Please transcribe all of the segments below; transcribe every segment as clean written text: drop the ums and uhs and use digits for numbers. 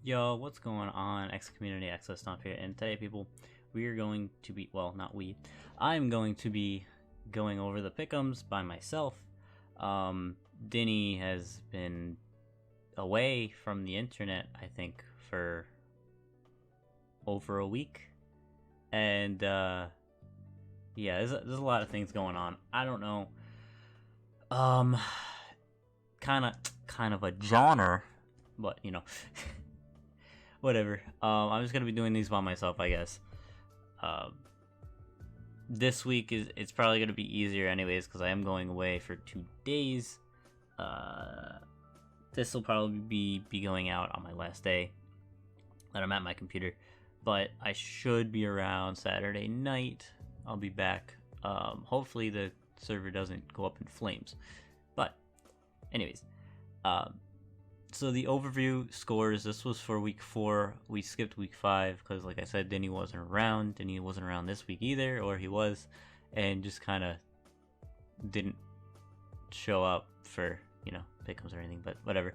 Yo, what's going on? X Community Access Stomp here, and today, people, we are going to be, well, not we, I'm going to be going over the Pickems by myself. Denny has been away from the internet, I think, for over a week, and, yeah, there's a lot of things going on. I don't know, kind of a genre, but, you know, whatever. I'm just gonna be doing these by myself, I guess. This week it's probably gonna be easier anyways, because I am going away for 2 days. This will probably be going out on my last day that I'm at my computer, but I should be around Saturday night. I'll be back. Hopefully the server doesn't go up in flames. But anyways, so the overview scores, this was for week 4. We skipped week 5 because, like I said, Denny wasn't around. Denny wasn't around this week either, or he was, and just kind of didn't show up for, you know, Pickems or anything, but whatever.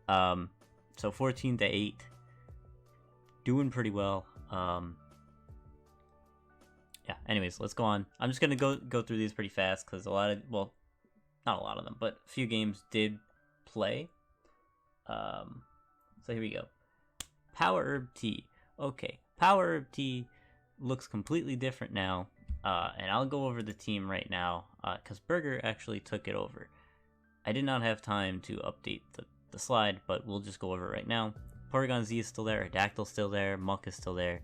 So 14-8, doing pretty well. Yeah, anyways, let's go on. I'm just gonna go through these pretty fast because a lot of, well, not a lot of them, but a few games did play. So here we go. Power Herb Tea. Okay, Power Herb Tea looks completely different now, and I'll go over the team right now, because Burger actually took it over. I did not have time to update the slide, but we'll just go over it right now. Porygon Z is still there, Dactyl's still there, Muck is still there,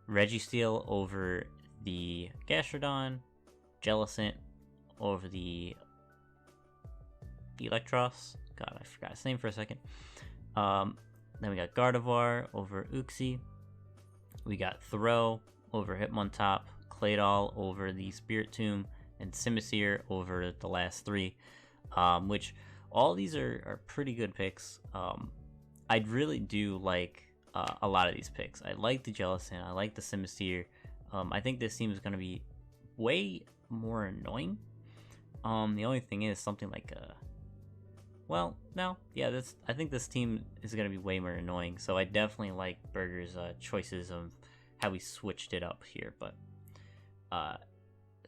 Registeel over the Gastrodon, Jellicent over the Electros. God, I forgot his name for a second. Then we got Gardevoir over Uxie. We got Throw over Hitmontop, Claydol over the Spiritomb, and Simisear over the last 3. Which all these are pretty good picks. I really do like a lot of these picks. I like the Jellicent. I like the Simisear. I think this team is going to be way more annoying. The only thing is something like well, no, yeah, I think this team is going to be way more annoying, so I definitely like Burger's choices of how he switched it up here. But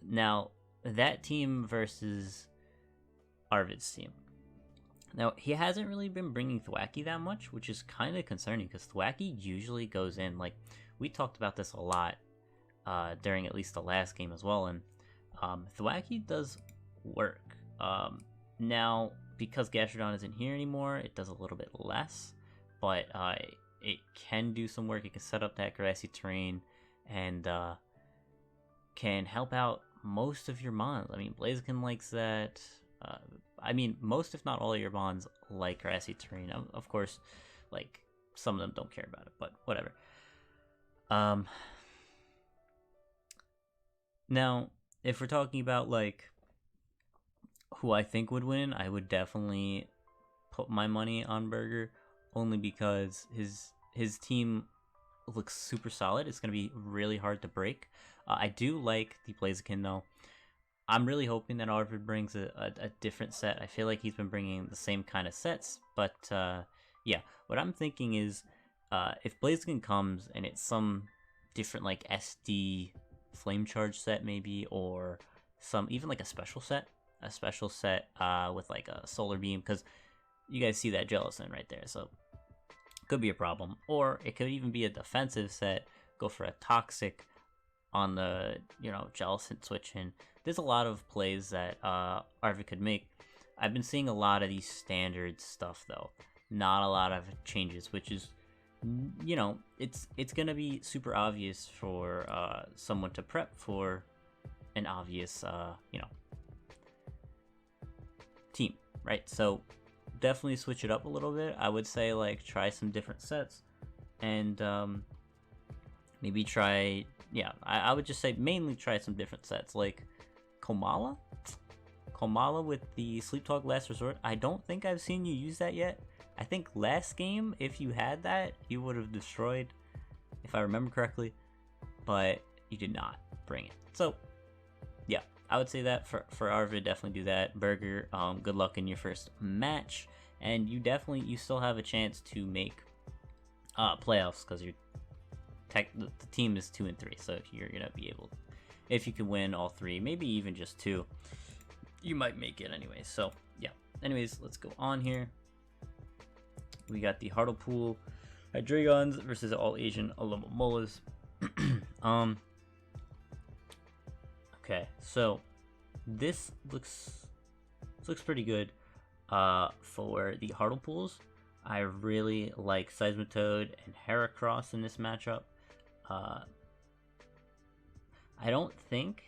now, that team versus Arvid's team. Now, he hasn't really been bringing Thwackey that much, which is kind of concerning, because Thwackey usually goes in, like, we talked about this a lot during at least the last game as well, and Thwackey does work. Now, because Gastrodon isn't here anymore, it does a little bit less, but it can do some work. It can set up that grassy terrain and can help out most of your mons. I mean, Blaziken likes that. I mean, most if not all of your mons like grassy terrain. Of course, like, some of them don't care about it, but whatever. Now, if we're talking about, like, who I think would win, I would definitely put my money on Burger, only because his team looks super solid. It's going to be really hard to break. I do like the Blaziken, though. I'm really hoping that Arvid brings a different set. I feel like he's been bringing the same kind of sets, but yeah, what I'm thinking is if Blaziken comes and it's some different, like, SD Flame Charge set maybe, or some, even like a special set with like a Solar Beam, because you guys see that Jellicent right there, so could be a problem. Or it could even be a defensive set, go for a Toxic on the, you know, Jellicent switch in. There's a lot of plays that Arvid could make. I've been seeing a lot of these standard stuff though, not a lot of changes, which is, you know, it's gonna be super obvious for someone to prep for an obvious you know, team, right? So definitely switch it up a little bit. I would say, like, try some different sets, and maybe try, yeah, I would just say mainly try some different sets, like Komala with the Sleep Talk Last Resort. I don't think I've seen you use that yet. I think last game, if you had that, you would have destroyed, if I remember correctly, but you did not bring it. So yeah, I would say that for Arvid, definitely do that. Burger, good luck in your first match, and you still have a chance to make playoffs, because the team is 2 and 3, so you're gonna be able, if you can win all 3, maybe even just 2, you might make it anyway. So yeah, anyways, let's go on here. We got the Hartlepool Hydreigons versus All Asian Alomomolas. Okay, so this looks pretty good for the Hartlepools. I really like Seismitoad and Heracross in this matchup. I don't think,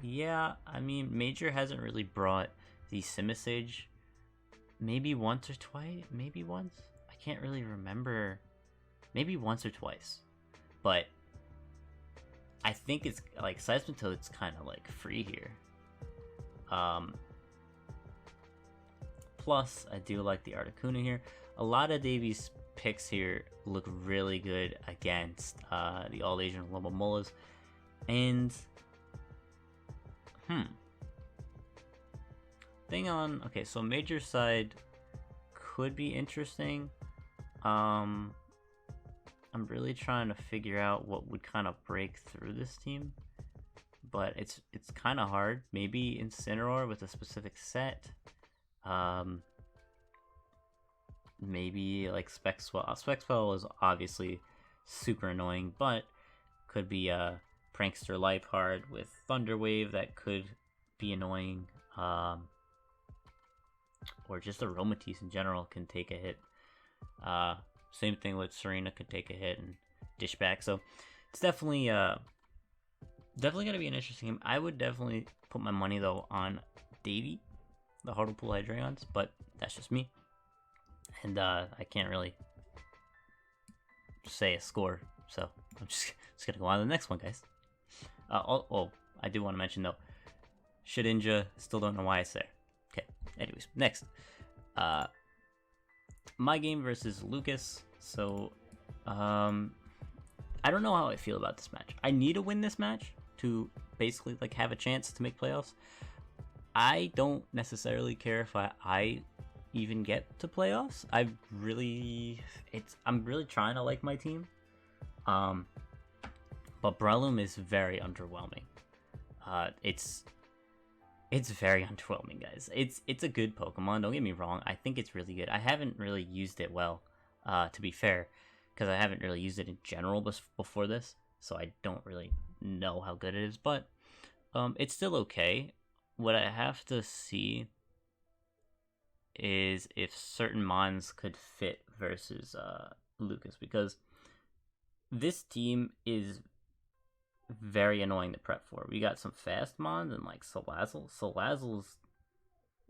yeah, I mean, Major hasn't really brought the Simisage, maybe once or twice, maybe once? I can't really remember, maybe once or twice, but I think it's, like, Seismitoad's kind of, like, free here. Plus, I do like the Articuno here. A lot of Davies picks here look really good against the All Asian Lomomolas. And okay, so Major side could be interesting. I'm really trying to figure out what would kind of break through this team, but it's kind of hard. Maybe Incineroar with a specific set. Maybe like Spexwell. Spexwell is obviously super annoying, but could be a Prankster Lifeheart with Thunder Wave that could be annoying. Or just Aromatisse in general can take a hit. Same thing with Serena, could take a hit and dish back. So it's definitely gonna be an interesting game. I would definitely put my money though on Davy, the Hartlepool Hydreigons, but that's just me. And I can't really say a score, so I'm just gonna go on to the next one, guys. I do want to mention though, Shedinja, still don't know why it's there. Okay, anyways, next. My game versus Lucas. So, I don't know how I feel about this match. I need to win this match to basically like have a chance to make playoffs. I don't necessarily care if I even get to playoffs. I'm really trying to like my team. But Breloom is very underwhelming. It's very underwhelming, guys. It's a good Pokemon, don't get me wrong. I think it's really good. I haven't really used it well, to be fair, because I haven't really used it in general before this, so I don't really know how good it is, but it's still okay. What I have to see is if certain Mons could fit versus Lucas, because this team is very annoying to prep for. We got some fast Mons and like Salazzle. Salazzle's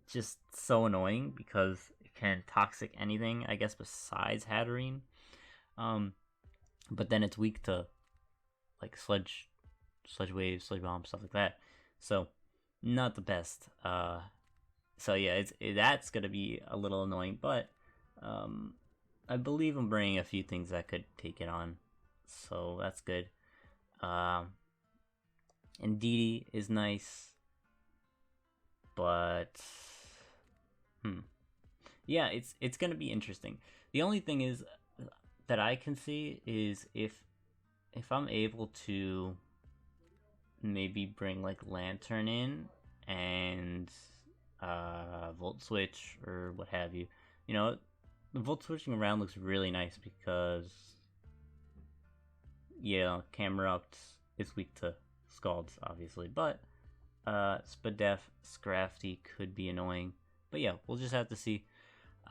just so annoying because it can toxic anything, I guess, besides Hatterene. But then it's weak to like Sludge Wave, Sludge Bomb, stuff like that. So not the best. So yeah, that's gonna be a little annoying, but I believe I'm bringing a few things that could take it on, so that's good. And Didi is nice, but yeah, it's gonna be interesting. The only thing is that I can see is if I'm able to maybe bring like Lantern in and Volt Switch or what have you. You know, the Volt Switching around looks really nice because, yeah, Camerupt is weak to Scalds, obviously, but Spadef, Scrafty could be annoying. But yeah, we'll just have to see.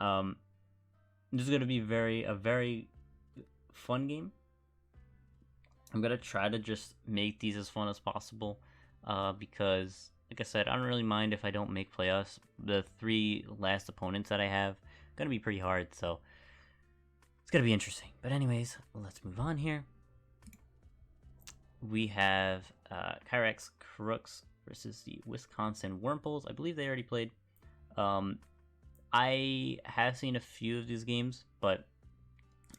This is gonna be a very fun game. I'm gonna try to just make these as fun as possible, because, like I said, I don't really mind if I don't make playoffs. The 3 last opponents that I have are gonna be pretty hard, so it's gonna be interesting. But anyways, let's move on here. We have Kyrex Crooks versus the Wisconsin Wurmples. I believe they already played. I have seen a few of these games, but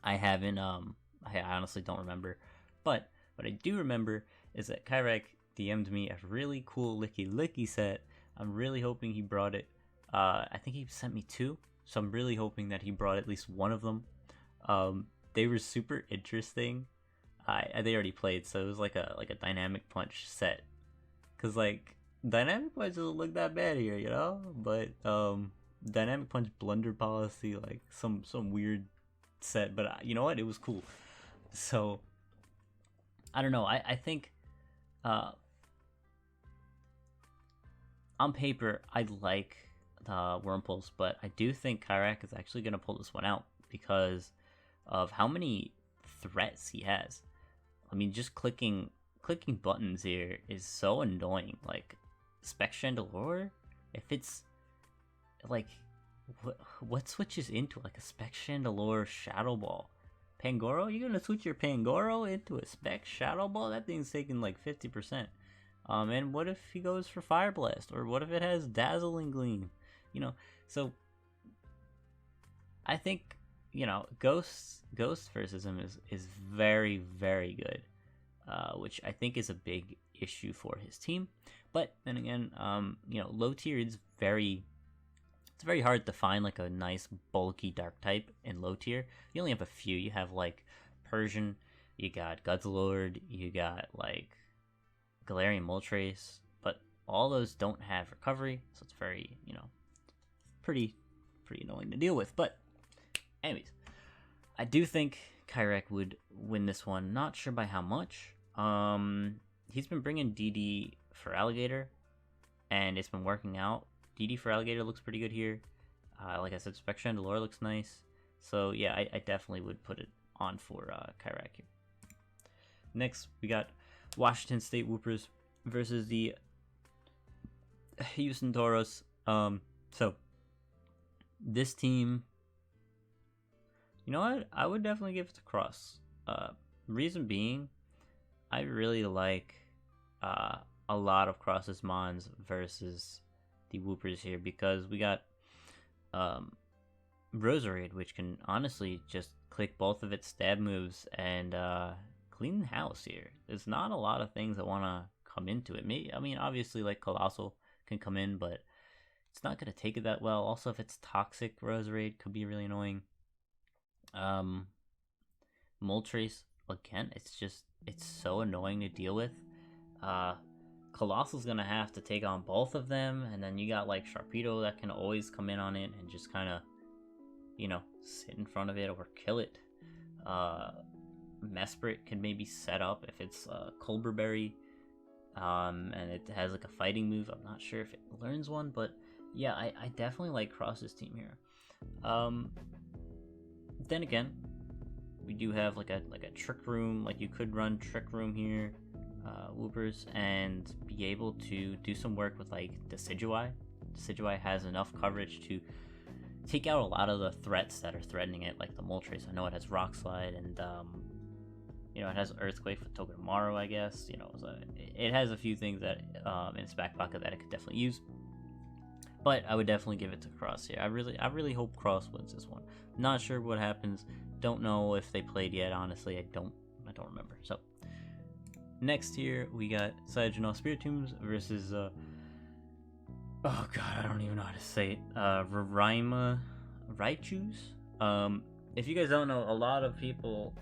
I haven't. I honestly don't remember. But what I do remember is that Kyrex DM'd me a really cool Licky Licky set. I'm really hoping he brought it. I think he sent me 2. so I'm really hoping that he brought at least one of them. They were super interesting. They already played, so it was like a dynamic punch set. Cause like dynamic punch doesn't look that bad here, you know. But dynamic punch blunder policy, like some weird set. But you know what? It was cool. So I don't know. I think on paper I like Wurmples, but I do think Kyrak is actually gonna pull this one out because of how many threats he has. I mean, just clicking buttons here is so annoying. Like Spec Chandelure, if it's like what switches into like a Spec Chandelure Shadow Ball? Pangoro? You're gonna switch your Pangoro into a Spec Shadow Ball? That thing's taking like 50%. And what if he goes for Fire Blast? Or what if it has Dazzling Gleam? You know, so I think, you know, Ghost versus him is very, very good. Which I think is a big issue for his team. But then again, you know, low tier is it's very hard to find like a nice bulky dark type in low tier. You only have a few. You have like Persian, you got Guzzlord, you got like Galarian Moltres, but all those don't have recovery, so it's very, you know, pretty annoying to deal with. But anyways, I do think Kyrak would win this one. Not sure by how much. He's been bringing DD for Alligator, and it's been working out. DD for Alligator looks pretty good here. Like I said, Spec Chandelure looks nice. So yeah, I definitely would put it on for Kyrak here. Next, we got Washington State Whoopers versus the Houston Toros. So this team, you know what? I would definitely give it to Cross. Reason being, I really like a lot of Cross's Mons versus the Whoopers here because we got Roserade, which can honestly just click both of its stab moves and clean the house here. There's not a lot of things that want to come into it. Maybe, I mean, obviously, like Colossal can come in, but it's not going to take it that well. Also, if it's Toxic Roserade, could be really annoying. Moltres, again, it's so annoying to deal with. Colossal's gonna have to take on both of them, and then you got like Sharpedo that can always come in on it and just kind of, you know, sit in front of it or kill it. Mesprit can maybe set up if it's Colberberry, and it has like a fighting move. I'm not sure if it learns one, but yeah, I definitely like Cross's team here. Then again, we do have like a Trick Room. Like you could run Trick Room here, Whoopers, and be able to do some work with like Decidueye. Decidueye has enough coverage to take out a lot of the threats that are threatening it, like the Moltres. I know it has Rock Slide and you know, it has Earthquake for Togedemaru, I guess. You know, so it has a few things that in its back pocket that it could definitely use. But I would definitely give it to Cross here. I really hope Cross wins this one. Not sure what happens. Don't know if they played yet. Honestly, I don't remember. So next here we got Seige Spiritombs versus oh god, I don't even know how to say it. Raichus. If you guys don't know, a lot of people,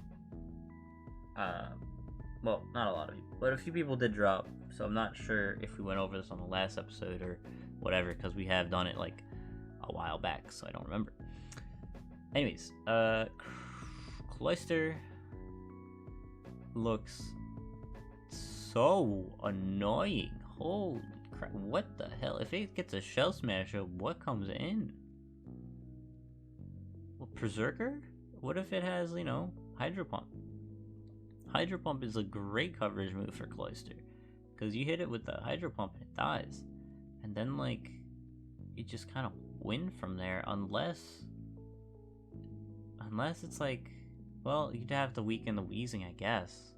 well, not a lot of people, but a few people did drop. So I'm not sure if we went over this on the last episode or whatever, because we have done it like a while back, so I don't remember. Anyways, Cloyster looks so annoying. Holy crap, what the hell? If it gets a Shell Smasher, what comes in? Well, Berserker? What if it has, you know, Hydro Pump? Hydro Pump is a great coverage move for Cloyster, because you hit it with the Hydro Pump and it dies. And then, like, you just kind of win from there, unless it's like, well, you'd have to weaken the Wheezing, I guess.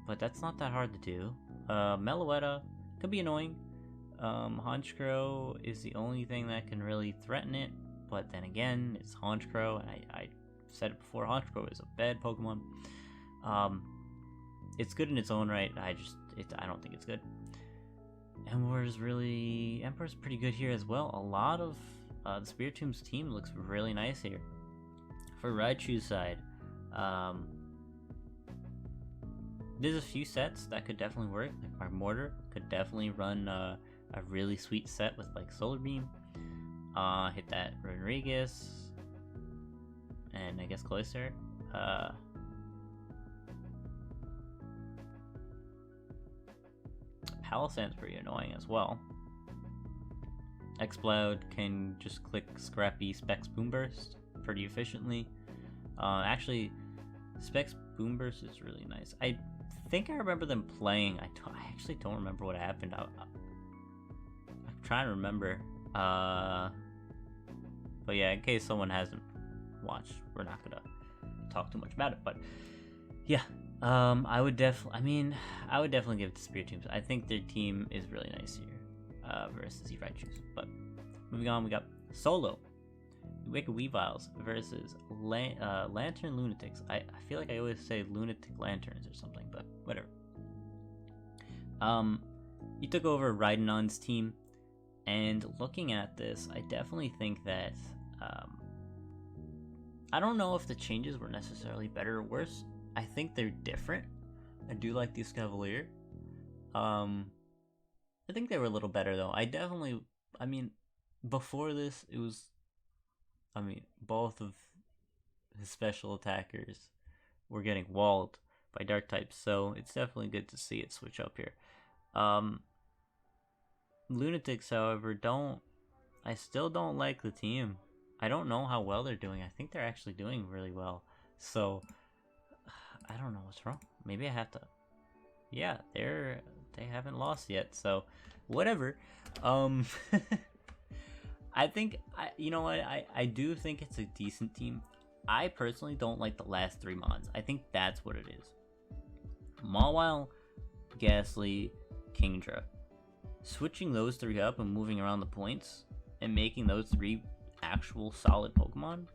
But that's not that hard to do. Meloetta could be annoying. Honchkrow is the only thing that can really threaten it. But then again, it's Honchkrow, and I said it before, Honchkrow is a bad Pokemon. It's good in its own right. I don't think it's good. Emperor's pretty good here as well. A lot of The Spiritomb's team looks really nice here. For Raichu's side, there's a few sets that could definitely work. Like our Mortar could definitely run a really sweet set with like Solar Beam. Hit that Rodriguez, and I guess Cloyster. Palisand's pretty annoying as well. Exploud can just click Scrappy Specs Boomburst pretty efficiently. Actually, Specs Boomburst is really nice. I think I remember them playing. I actually don't remember what happened. I'm trying to remember. But yeah, in case someone hasn't watched, we're not gonna talk too much about it. But yeah, I would definitely give it to Spiritombs. I think their team is really nice here versus the Raichus. But moving on, we got Solo Wicked Weaviles versus Lantern Lunatics. I feel like I always say Lunatic Lanterns or something, but whatever. You took over Rhydonon's team, and looking at this, I definitely think that I don't know if the changes were necessarily better or worse. I think they're different. I do like the Escavalier. I think they were a little better though. Before this, it was, both of his special attackers were getting walled by dark types, so it's definitely good to see it switch up here. Lunatics, however, I still don't like the team. I don't know how well they're doing. I think they're actually doing really well. So I don't know what's wrong. Maybe I have to. Yeah, they haven't lost yet. So whatever. I think I do think it's a decent team. I personally don't like the last 3 mods. I think that's what it is. Mawile, Ghastly, Kingdra. Switching those 3 up and moving around the points and making those 3 actual solid Pokemon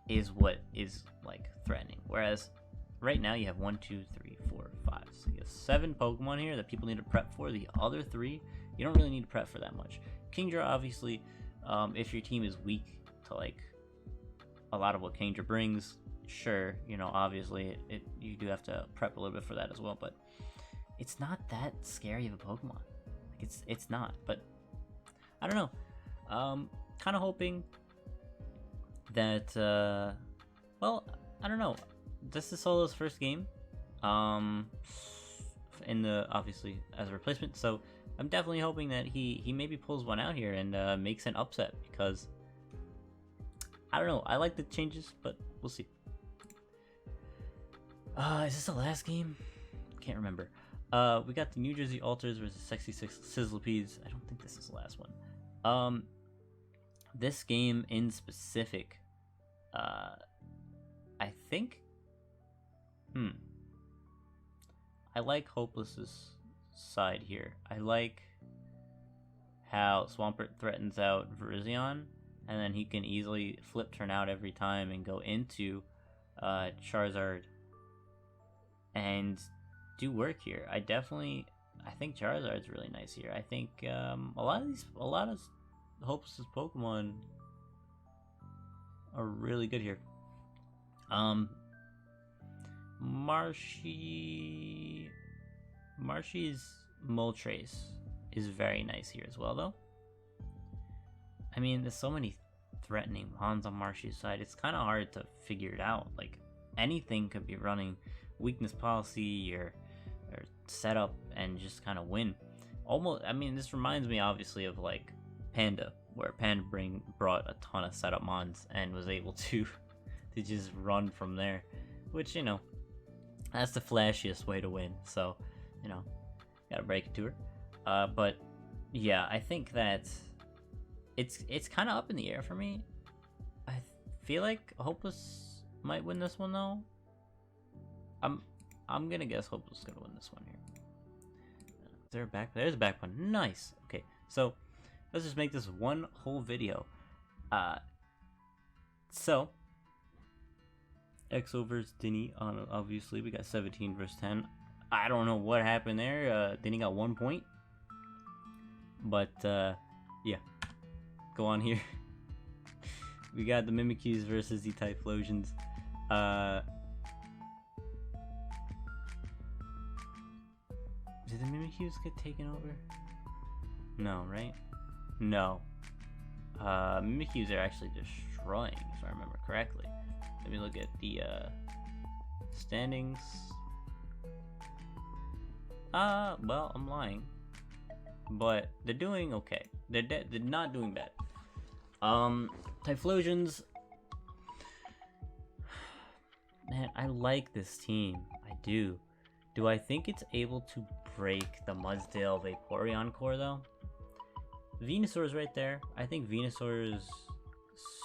is what is like threatening. Whereas right now you have 1, 2, 3, 4, 5, so you have 7 Pokemon here that people need to prep for. The other 3, you don't really need to prep for that much. Kingdra, obviously, if your team is weak to like a lot of what Kingdra brings, sure, obviously you do have to prep a little bit for that as well, but it's not that scary of a Pokemon. Like it's not, but I don't know. Kind of hoping that I don't know. This is Solo's first game, obviously as a replacement. So I'm definitely hoping that he maybe pulls one out here and makes an upset, because I don't know. I like the changes, but we'll see. Is this the last game? Can't remember. We got the New Jersey Alters versus Sexy Six Sizzlepedes. I don't think this is the last one. This game in specific, I think, I like Hopeless's side here. I like how Swampert threatens out Virizion, and then he can easily flip turn out every time and go into Charizard and do work here. I think Charizard's really nice here. I think a lot of Hopeless's Pokemon are really good here. Marshy's Moltres is very nice here as well, though. There's so many threatening Mons on Marshy's side. It's kind of hard to figure it out. Like, anything could be running weakness policy or setup and just kind of win. Almost, this reminds me obviously of like Panda, where Panda brought a ton of setup Mons and was able to just run from there, which that's the flashiest way to win. So gotta break it to her. But yeah, I think that it's kind of up in the air for me. I feel like Hopeless might win this one though. I'm gonna guess Hopeless is gonna win this one here. There's a back one. Nice. Okay, so let's just make this one whole video. So Xover's Denny on, obviously we got 17 versus 10. I don't know what happened there. Denny got 1 point, but yeah. go on here. We got the Mimikyus versus the Typhlosions. Did the Mimikyus get taken over? No, right? No. Mimikyus are actually destroying, if I remember correctly. Let me look at the standings. Well, I'm lying. But they're doing okay. They're not doing bad. Typhlosions. Man, I like this team. I do. Do I think it's able to break the Mudsdale Vaporeon core though? Venusaur's right there. I think Venusaur is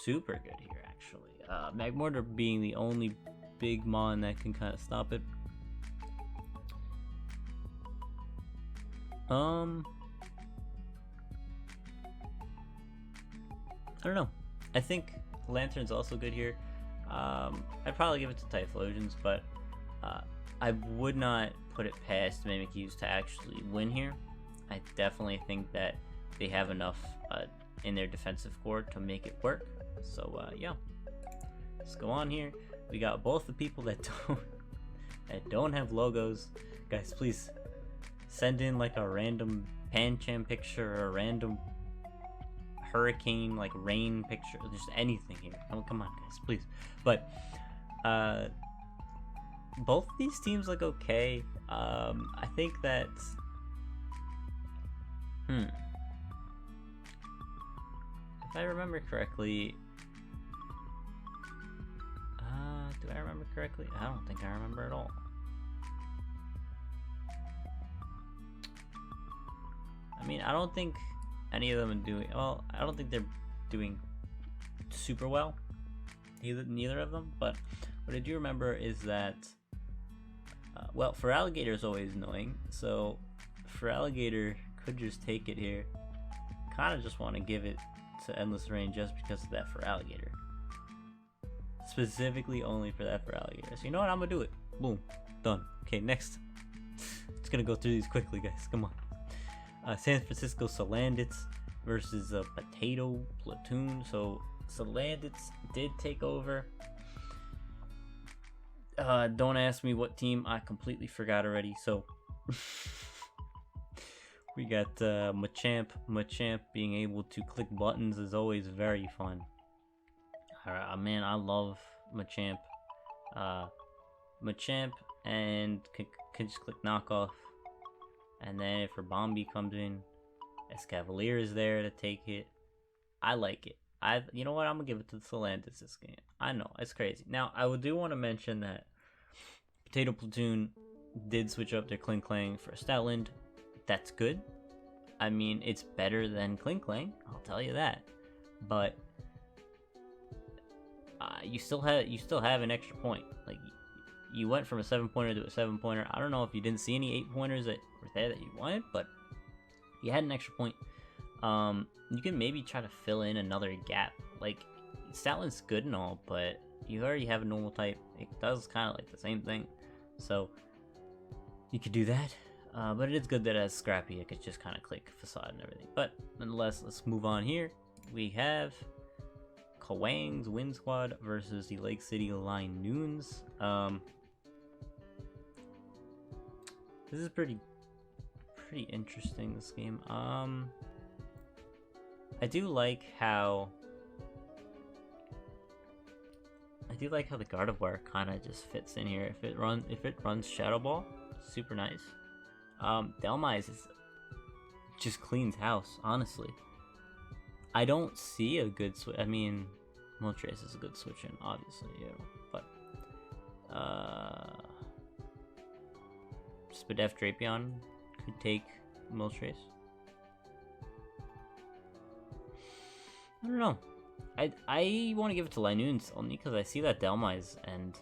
super good here actually. Magmortar being the only big mon that can kind of stop it. I don't know. I think Lantern's also good here. I'd probably give it to Typhlosions, but I would not put it past Mimikyus to actually win here. I definitely think that they have enough in their defensive core to make it work. So yeah, let's go on here. We got both the people that don't have logos. Guys, please send in like a random Pancham picture or a random hurricane like rain picture, just anything here. Oh, come on guys, please. But both these teams look okay. I think that if I remember correctly, do I remember correctly? I don't think I remember at all. I mean, I don't think any of them are doing well. I don't think they're doing super well, neither of them. But what I do remember is that well, for Alligator is always annoying, so for Alligator could just take it here. Kind of just want to give it to Endless Rain just because of that for Alligator. Specifically only for that for Alligator. So you know what, I'm gonna do it. Boom, done. Okay, next. Just gonna go through these quickly, guys. Come on. San Francisco Salits versus Potato Platoon. So Salits did take over. Don't ask me what team, I completely forgot already. So we got Machamp. Machamp being able to click buttons is always very fun. Man, I love Machamp. Machamp and can just click knockoff. And then if her Bombi comes in, Escavalier is there to take it. I like it. You know what? I'm gonna give it to Salandis this game. I know it's crazy. Now I do want to mention that Potato Platoon did switch up their Klinklang for Stoutland. That's good. I mean, it's better than Klinklang. I'll tell you that. But you still have an extra point. Like you went from a 7-pointer to a 7-pointer. I don't know if you didn't see any 8-pointers that were there that you wanted, but you had an extra point. You can maybe try to fill in another gap. Like, Stoutland's good and all, but you already have a normal type. It does kind of like the same thing. So, you could do that. But it is good that it has Scrappy. It could just kind of click Facade and everything. But, nonetheless, let's move on here. We have Kawangs Wind Squad versus the Lake City Line Nunes. This is pretty interesting, this game. I do like how the Gardevoir kind of just fits in here. If it runs Shadow Ball, super nice. Delmise just cleans house, honestly. I don't see a good switch. I mean, Moltres is a good switch in, obviously, but Spadef Drapion could take Moltres. I don't know. I want to give it to Linoons only because I see that Delmise and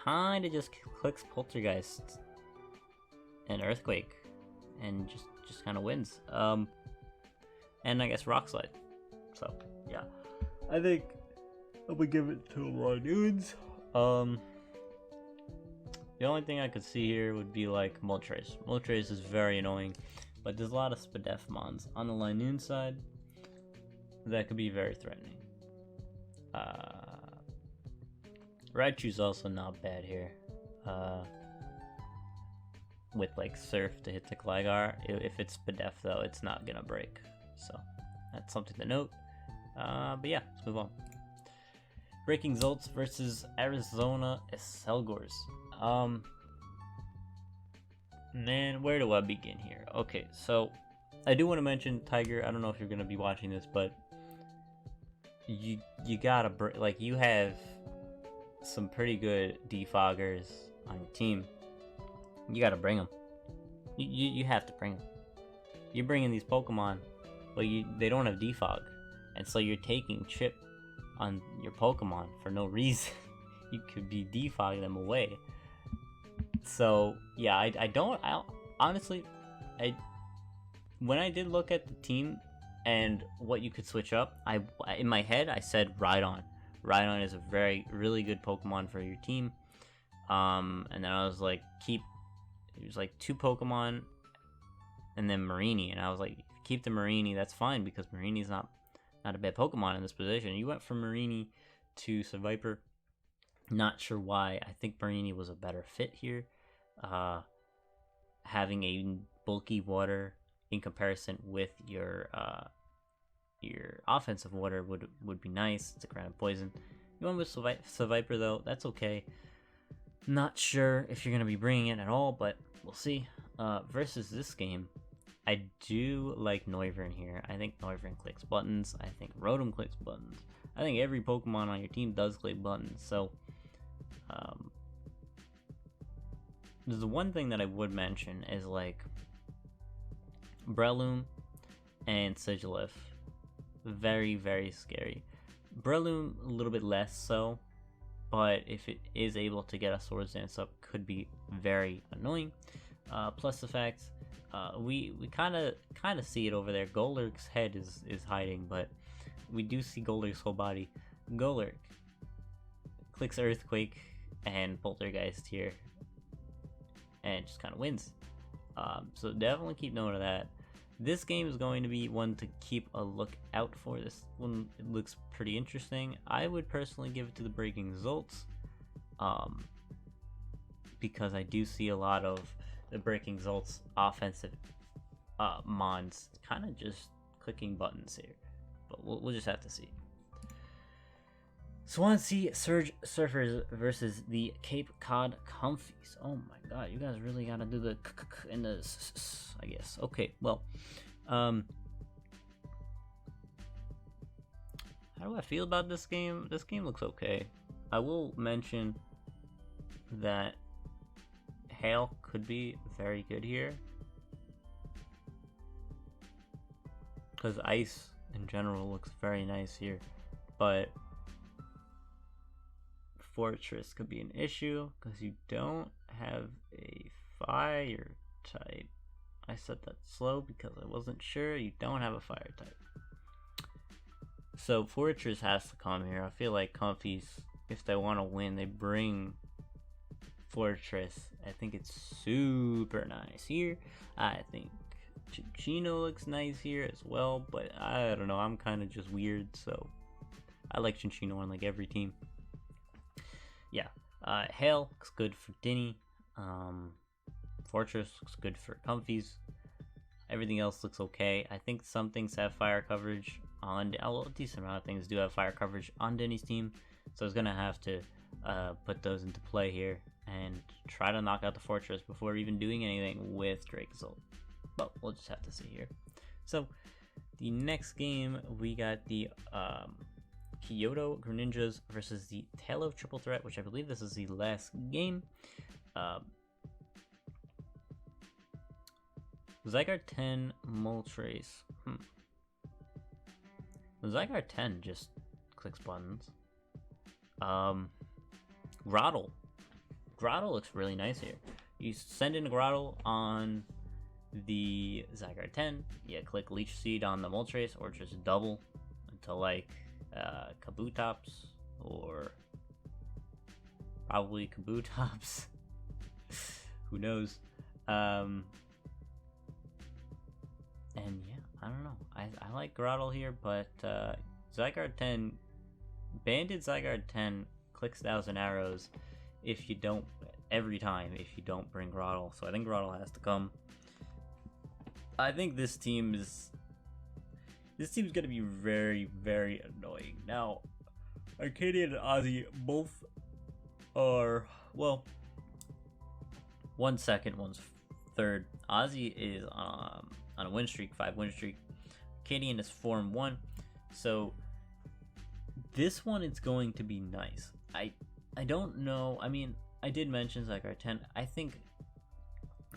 kind of just clicks Poltergeist and Earthquake and just kind of wins. And I guess Rock Slide. So yeah, I think I'm gonna give it to Linoons. The only thing I could see here would be like Moltres. Moltres is very annoying, but there's a lot of Spadef mons on the Linoon side. that could be very threatening. Raichu's also not bad here. With like Surf to hit the Gligar. If it's Spadef though, it's not gonna break. So that's something to note. But yeah, let's move on. Breakingzolts versus Arizona ESG. Man, where do I begin here? Okay, so I do want to mention Tiger. I don't know if you're gonna be watching this, but you gotta like you have some pretty good defoggers on your team. You gotta bring them. You have to bring them. You're bringing these Pokemon, but they don't have defog, and so you're taking chip on your Pokemon for no reason. You could be defogging them away. So yeah, I honestly, when I did look at the team and what you could switch up, in my head I said Rhydon. Rhydon is a really good Pokemon for your team. And then I was like, it was like 2 Pokemon and then Marini, and I was like, keep the Marini, that's fine, because Marini's not a bad Pokemon in this position. You went from Marini to Seviper. Not sure why. I think Marini was a better fit here. Having a bulky water in comparison with your offensive water would be nice. It's a ground poison. You went with Seviper though, that's okay. Not sure if you're going to be bringing it at all, but we'll see. Versus this game, I do like Noivern here. I think Noivern clicks buttons. I think Rotom clicks buttons. I think every Pokemon on your team does click buttons. So, there's the one thing that I would mention is like Breloom and Sigilyph. Very, very scary. Breloom a little bit less so, but if it is able to get a Swords Dance up, could be very annoying. Plus the fact we kind of see it over there. Golurk's head is hiding, but we do see Golurk's whole body. Golurk clicks Earthquake and Poltergeist here, and just kind of wins. So definitely keep note of that. This game is going to be one to keep a look out for. This one, it looks pretty interesting. I would personally give it to the Breakingzolts, because I do see a lot of the Breakingzolts offensive mons kind of just clicking buttons here, but we'll just have to see. Swansea Surfers versus the Cape Cod Comfies. Oh my god, you guys really gotta do the in the I guess. Okay, well, how do I feel about this game? This game looks okay. I will mention that Hail could be very good here, because Ice in general looks very nice here, but Fortress could be an issue because you don't have a fire type. I said that slow because I wasn't sure. You don't have a fire type, so Fortress has to come here. I feel like Comfies, if they want to win, they bring Fortress. I think it's super nice here. I think Chino looks nice here as well, but I don't know, I'm kind of just weird, so I like Chinchino on like every team. Yeah, Hail looks good for Dinny. Fortress looks good for Comfies. Everything else looks okay. I think some things have fire coverage on, well, a decent amount of things do have fire coverage on Dinny's team, so I was gonna have to put those into play here and try to knock out the Fortress before even doing anything with Breakingzolt. But we'll just have to see here. So the next game, we got the Kyoto Greninjas versus the Talo Triple Threat, which I believe this is the last game. Zygarde 10 Moltres. The Zygarde 10 just clicks buttons. Grottle. Grottle looks really nice here. You send in a Grottle on the Zygarde 10, you click Leech Seed on the Moltres, or just double until like Kabutops, or probably Kabutops. Who knows? And yeah, I don't know. I like Grottle here, but Zygarde 10, Banded Zygarde 10 clicks 1,000 arrows if you don't, every time if you don't bring Grottle. So I think Grottle has to come. I think this team's gonna be very, very annoying. Now, Arcadian and Ozzy both are, well, one's second, one's third. Ozzy is on a win streak, 5-win streak. Arcadian is 4-1. So this one is going to be nice. I don't know. I mean, I did mention Zygarde 10. I think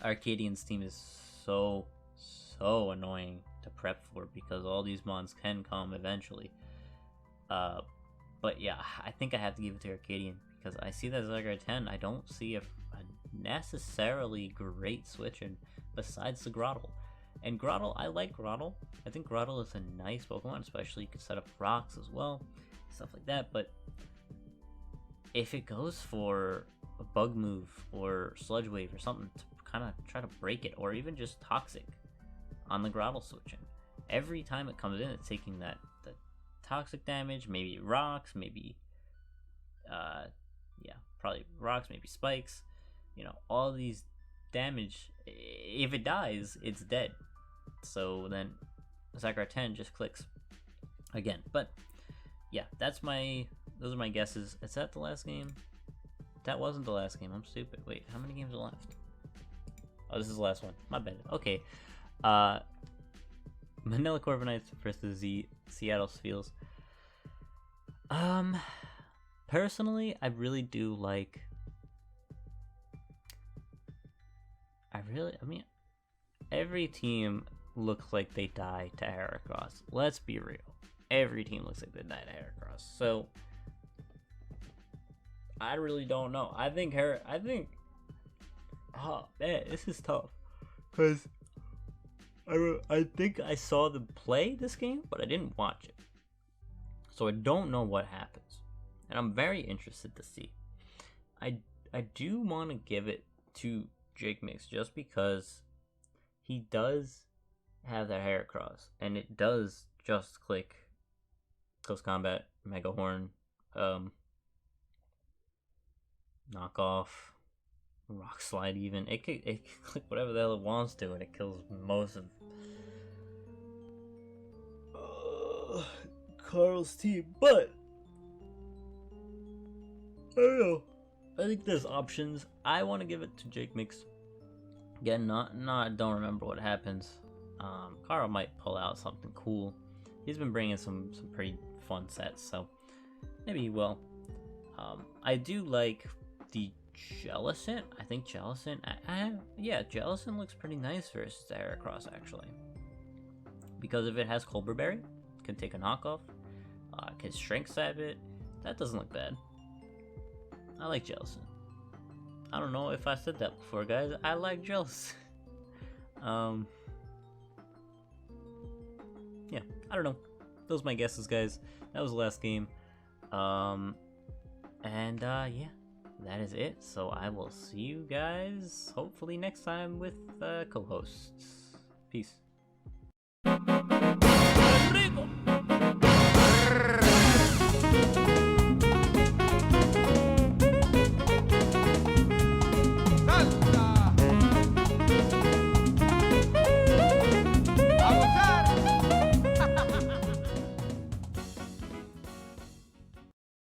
Arcadian's team is so annoying to prep for because all these mons can come eventually. But yeah, I think I have to give it to Arcadian because I see that Zygarde 10. I don't see a necessarily great switch-in besides the Grottle. And Grottle, I like Grottle. I think Grottle is a nice Pokemon, especially you can set up rocks as well, stuff like that. But if it goes for a Bug Move or Sludge Wave or something to kind of try to break it, or even just Toxic on the Grottle switch-in, every time it comes in, it's taking the Toxic damage, maybe rocks, maybe, yeah, probably rocks, maybe spikes, you know, all these damage. If it dies, it's dead. So then Zygarde 10 just clicks again. But yeah, those are my guesses. Is that the last game? That wasn't the last game. I'm stupid. Wait, how many games are left? Oh, this is the last one. My bad. Okay. Manila Corviknights versus the Seattle Spheels. Personally, I really do like. I mean, every team looks like they die to Heracross. Let's be real. Every team looks like they die to Heracross. So, I really don't know. I think, oh man, this is tough. Because I think I saw them play this game, but I didn't watch it. So I don't know what happens. And I'm very interested to see. I do want to give it to Jake Mix just because he does have that Heracross, and it does just click Close Combat, Mega Horn, Knockoff, Rock Slide even. It can click whatever the hell it wants to, and it kills most of Carl's team. But I don't know. I think there's options. I want to give it to Jake Mix. Again, don't remember what happens. Carl might pull out something cool. He's been bringing some pretty fun sets, so maybe he will. I do like the Jellicent. I think Jellicent, yeah, Jellicent looks pretty nice versus the Heracross actually. Because if it has Colbur Berry, it can take a knockoff, can Strength Stab it. That doesn't look bad. I like Jellicent. I don't know if I said that before, guys. I like Jellicent. Yeah, I don't know. Those are my guesses, guys. That was the last game. Yeah, that is it. So I will see you guys hopefully next time with co-hosts. Peace.